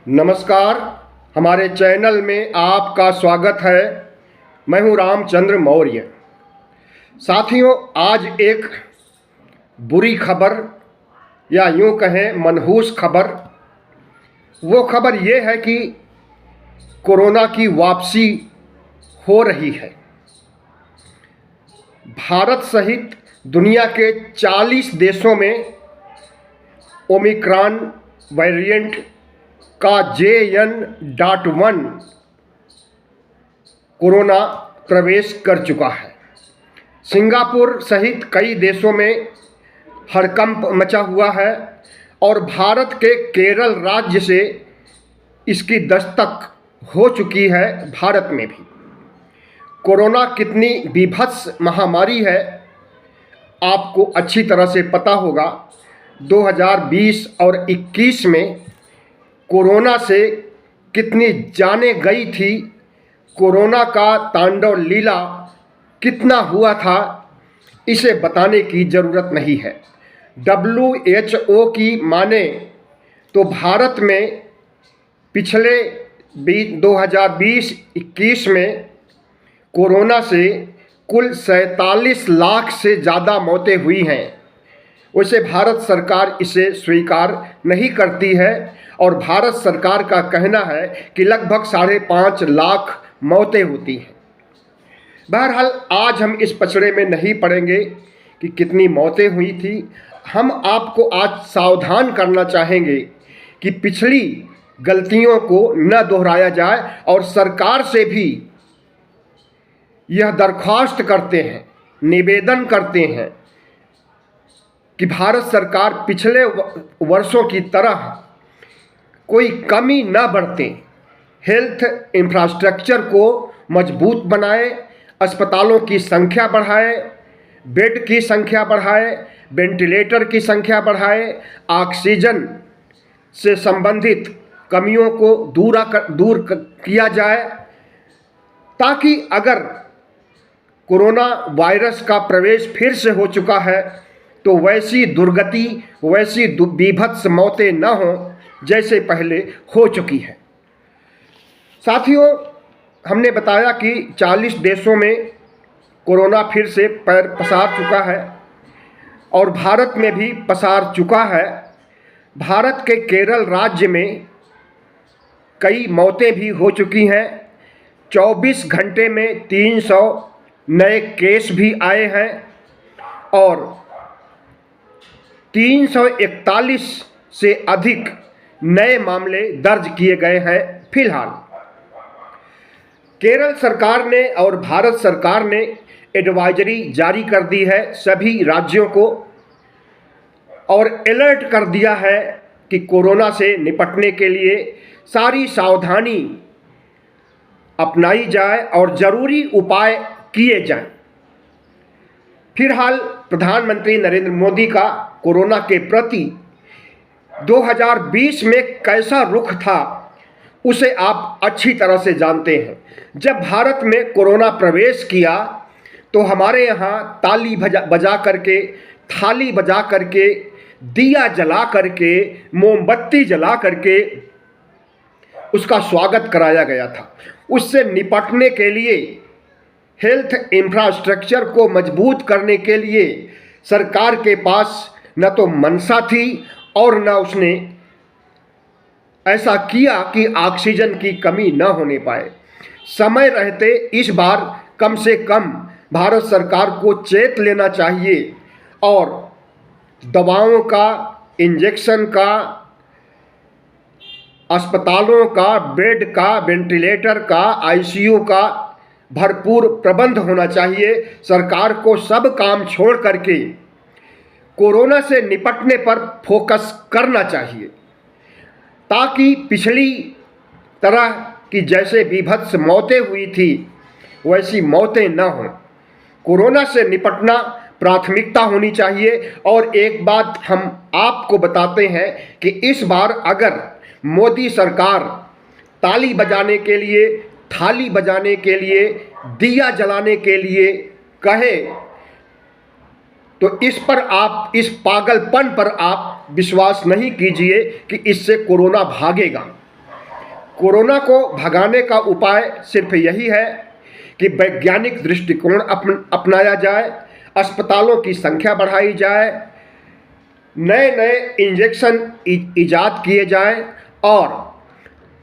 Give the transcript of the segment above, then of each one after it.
नमस्कार। हमारे चैनल में आपका स्वागत है। मैं हूं रामचंद्र मौर्य। साथियों, आज एक बुरी खबर या यूं कहें मनहूस खबर, वो खबर ये है कि कोरोना की वापसी हो रही है। भारत सहित दुनिया के 40 देशों में ओमिक्रॉन वेरिएंट का JN.1 कोरोना प्रवेश कर चुका है। सिंगापुर सहित कई देशों में हड़कंप मचा हुआ है और भारत के केरल राज्य से इसकी दस्तक हो चुकी है। भारत में भी कोरोना कितनी बीभत्स महामारी है, आपको अच्छी तरह से पता होगा। 2020 और 21 में कोरोना से कितनी जानें गई थी, कोरोना का तांडव लीला कितना हुआ था, इसे बताने की ज़रूरत नहीं है। WHO की माने तो भारत में पिछले 2020-21 में कोरोना से कुल 47 लाख से ज़्यादा मौतें हुई हैं। वैसे भारत सरकार इसे स्वीकार नहीं करती है और भारत सरकार का कहना है कि लगभग 5.5 लाख मौतें होती हैं। बहरहाल आज हम इस पचड़े में नहीं पड़ेंगे कि कितनी मौतें हुई थी। हम आपको आज सावधान करना चाहेंगे कि पिछली गलतियों को न दोहराया जाए और सरकार से भी यह दरख्वास्त करते हैं, निवेदन करते हैं कि भारत सरकार पिछले वर्षों की तरह कोई कमी न बरते, हेल्थ इंफ्रास्ट्रक्चर को मजबूत बनाए, अस्पतालों की संख्या बढ़ाए, बेड की संख्या बढ़ाए, वेंटिलेटर की संख्या बढ़ाए, ऑक्सीजन से संबंधित कमियों को दूर किया जाए, ताकि अगर कोरोना वायरस का प्रवेश फिर से हो चुका है तो वैसी दुर्गति, वैसी बीभत्स मौतें न हों जैसे पहले हो चुकी है। साथियों, हमने बताया कि 40 देशों में कोरोना फिर से पैर पसार चुका है और भारत में भी पसार चुका है। भारत के केरल राज्य में कई मौतें भी हो चुकी हैं। 24 घंटे में 300 नए केस भी आए हैं और 341 से अधिक नए मामले दर्ज किए गए हैं। फिलहाल केरल सरकार ने और भारत सरकार ने एडवाइजरी जारी कर दी है सभी राज्यों को और अलर्ट कर दिया है कि कोरोना से निपटने के लिए सारी सावधानी अपनाई जाए और ज़रूरी उपाय किए जाएं। फिलहाल प्रधानमंत्री नरेंद्र मोदी का कोरोना के प्रति 2020 में कैसा रुख था, उसे आप अच्छी तरह से जानते हैं। जब भारत में कोरोना प्रवेश किया तो हमारे यहाँ ताली बजा करके, थाली बजा करके, दिया जला करके, मोमबत्ती जला करके उसका स्वागत कराया गया था। उससे निपटने के लिए, हेल्थ इंफ्रास्ट्रक्चर को मजबूत करने के लिए सरकार के पास न तो मंशा थी और न उसने ऐसा किया कि ऑक्सीजन की कमी न होने पाए। समय रहते इस बार कम से कम भारत सरकार को चेत लेना चाहिए और दवाओं का, इंजेक्शन का, अस्पतालों का, बेड का, वेंटिलेटर का, ICU का भरपूर प्रबंध होना चाहिए। सरकार को सब काम छोड़ करके कोरोना से निपटने पर फोकस करना चाहिए, ताकि पिछली तरह की जैसे बीभत्स मौतें हुई थी वैसी मौतें न हों। कोरोना से निपटना प्राथमिकता होनी चाहिए। और एक बात हम आपको बताते हैं कि इस बार अगर मोदी सरकार ताली बजाने के लिए, थाली बजाने के लिए, दिया जलाने के लिए कहे तो इस पागलपन पर आप विश्वास नहीं कीजिए कि इससे कोरोना भागेगा। कोरोना को भगाने का उपाय सिर्फ यही है कि वैज्ञानिक दृष्टिकोण अपनाया जाए, अस्पतालों की संख्या बढ़ाई जाए, नए नए इंजेक्शन इजाद किए जाएं और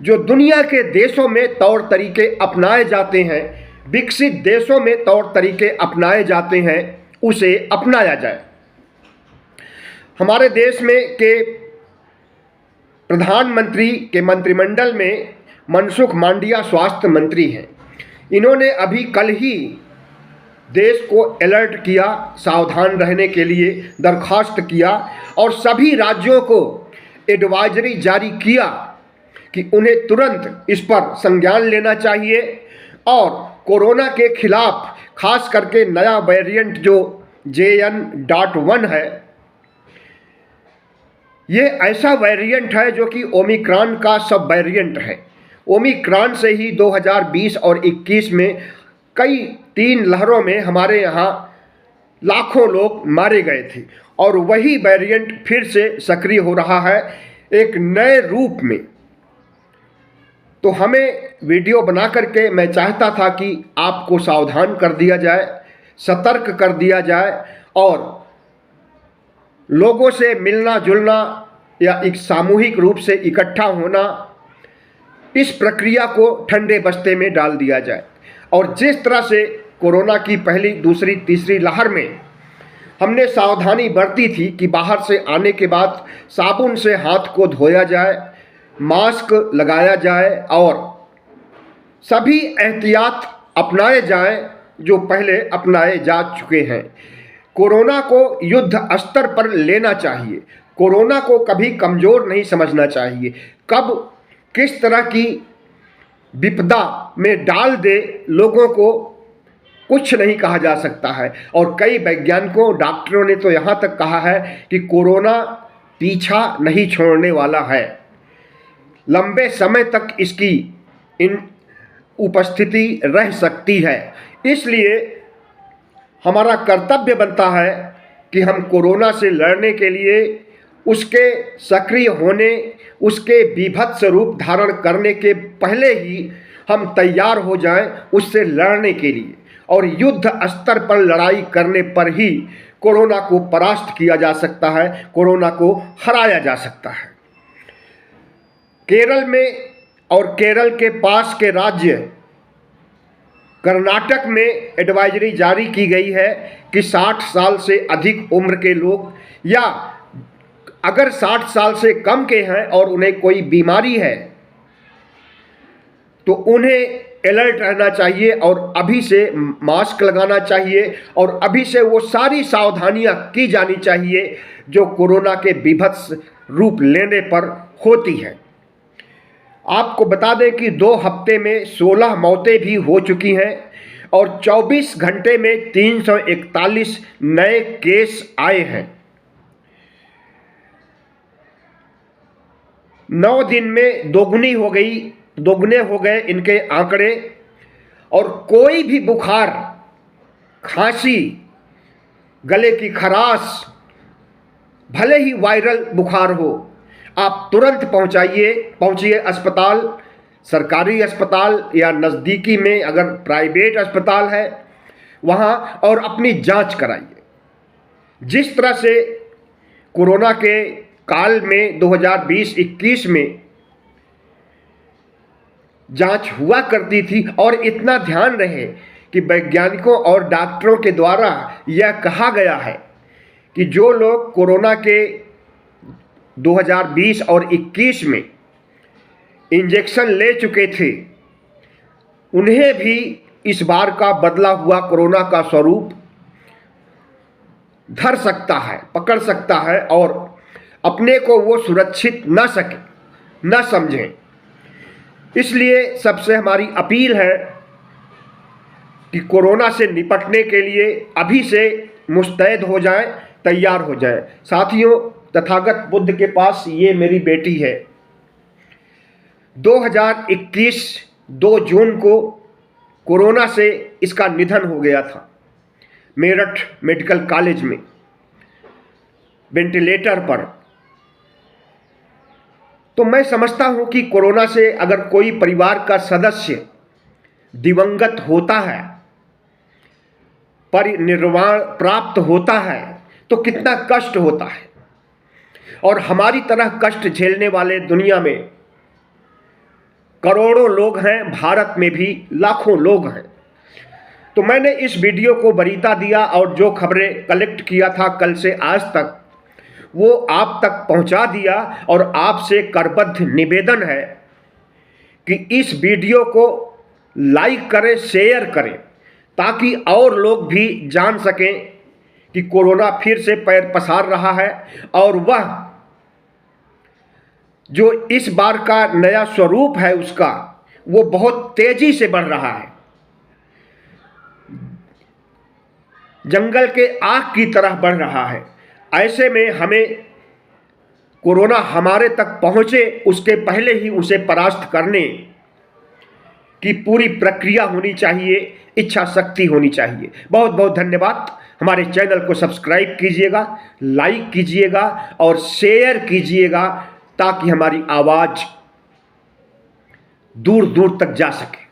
जो दुनिया के देशों में तौर तरीके अपनाए जाते हैं, विकसित देशों में तौर तरीके अपनाए जाते हैं, उसे अपनाया जाए। हमारे देश में के प्रधानमंत्री के मंत्रिमंडल में मनसुख मांडविया स्वास्थ्य मंत्री हैं। इन्होंने अभी कल ही देश को अलर्ट किया, सावधान रहने के लिए दरखास्त किया और सभी राज्यों को एडवाइजरी जारी किया कि उन्हें तुरंत इस पर संज्ञान लेना चाहिए और कोरोना के खिलाफ खास करके नया वेरिएंट जो JN.1 है, ये ऐसा वेरिएंट है जो कि ओमिक्रॉन का सब वेरिएंट है। ओमिक्रॉन से ही 2020 और 21 में कई 3 लहरों में हमारे यहाँ लाखों लोग मारे गए थे और वही वेरिएंट फिर से सक्रिय हो रहा है एक नए रूप में। तो हमें वीडियो बना करके मैं चाहता था कि आपको सावधान कर दिया जाए, सतर्क कर दिया जाए और लोगों से मिलना जुलना या एक सामूहिक रूप से इकट्ठा होना, इस प्रक्रिया को ठंडे बस्ते में डाल दिया जाए। और जिस तरह से कोरोना की पहली, दूसरी, तीसरी लहर में हमने सावधानी बरती थी कि बाहर से आने के बाद साबुन से हाथ को धोया जाए, मास्क लगाया जाए और सभी एहतियात अपनाए जाएं जो पहले अपनाए जा चुके हैं। कोरोना को युद्ध स्तर पर लेना चाहिए। कोरोना को कभी कमज़ोर नहीं समझना चाहिए। कब किस तरह की विपदा में डाल दे लोगों को कुछ नहीं कहा जा सकता है। और कई वैज्ञानिकों, डॉक्टरों ने तो यहाँ तक कहा है कि कोरोना पीछा नहीं छोड़ने वाला है, लंबे समय तक इसकी उपस्थिति रह सकती है। इसलिए हमारा कर्तव्य बनता है कि हम कोरोना से लड़ने के लिए उसके सक्रिय होने, उसके बीभत्स रूप धारण करने के पहले ही हम तैयार हो जाएं उससे लड़ने के लिए। और युद्ध स्तर पर लड़ाई करने पर ही कोरोना को परास्त किया जा सकता है, कोरोना को हराया जा सकता है। केरल में और केरल के पास के राज्य कर्नाटक में एडवाइजरी जारी की गई है कि 60 साल से अधिक उम्र के लोग या अगर 60 साल से कम के हैं और उन्हें कोई बीमारी है तो उन्हें अलर्ट रहना चाहिए और अभी से मास्क लगाना चाहिए और अभी से वो सारी सावधानियां की जानी चाहिए जो कोरोना के बीभत्स रूप लेने पर होती हैं। आपको बता दें कि 2 हफ्ते में 16 मौतें भी हो चुकी हैं और 24 घंटे में 341 नए केस आए हैं। 9 दिन में दोगुने हो गए इनके आंकड़े। और कोई भी बुखार, खांसी, गले की खराश, भले ही वायरल बुखार हो, आप तुरंत पहुंचिए अस्पताल, सरकारी अस्पताल या नज़दीकी में अगर प्राइवेट अस्पताल है वहां, और अपनी जांच कराइए। जिस तरह से कोरोना के काल में 2020-21 में जांच हुआ करती थी, और इतना ध्यान रहे कि वैज्ञानिकों और डॉक्टरों के द्वारा यह कहा गया है कि जो लोग कोरोना के 2020 और 21 में इंजेक्शन ले चुके थे उन्हें भी इस बार का बदला हुआ कोरोना का स्वरूप धर सकता है, पकड़ सकता है और अपने को वो सुरक्षित न समझें। इसलिए सबसे हमारी अपील है कि कोरोना से निपटने के लिए अभी से मुस्तैद हो जाएं, तैयार हो जाएं। साथियों, तथागत बुद्ध के पास ये मेरी बेटी है। 2021 2 जून को कोरोना से इसका निधन हो गया था मेरठ मेडिकल कॉलेज में वेंटिलेटर पर। तो मैं समझता हूं कि कोरोना से अगर कोई परिवार का सदस्य दिवंगत होता है, परिनिर्वाण प्राप्त होता है, तो कितना कष्ट होता है। और हमारी तरह कष्ट झेलने वाले दुनिया में करोड़ों लोग हैं, भारत में भी लाखों लोग हैं। तो मैंने इस वीडियो को वरीयता दिया और जो खबरें कलेक्ट किया था कल से आज तक वो आप तक पहुंचा दिया। और आपसे करबद्ध निवेदन है कि इस वीडियो को लाइक करें, शेयर करें, ताकि और लोग भी जान सकें कि कोरोना फिर से पैर पसार रहा है और वह जो इस बार का नया स्वरूप है उसका वो बहुत तेजी से बढ़ रहा है, जंगल के आग की तरह बढ़ रहा है। ऐसे में हमें कोरोना हमारे तक पहुंचे उसके पहले ही उसे परास्त करने की पूरी प्रक्रिया होनी चाहिए, इच्छा शक्ति होनी चाहिए। बहुत बहुत धन्यवाद। हमारे चैनल को सब्सक्राइब कीजिएगा, लाइक कीजिएगा और शेयर कीजिएगा ताकि हमारी आवाज़ दूर दूर तक जा सके।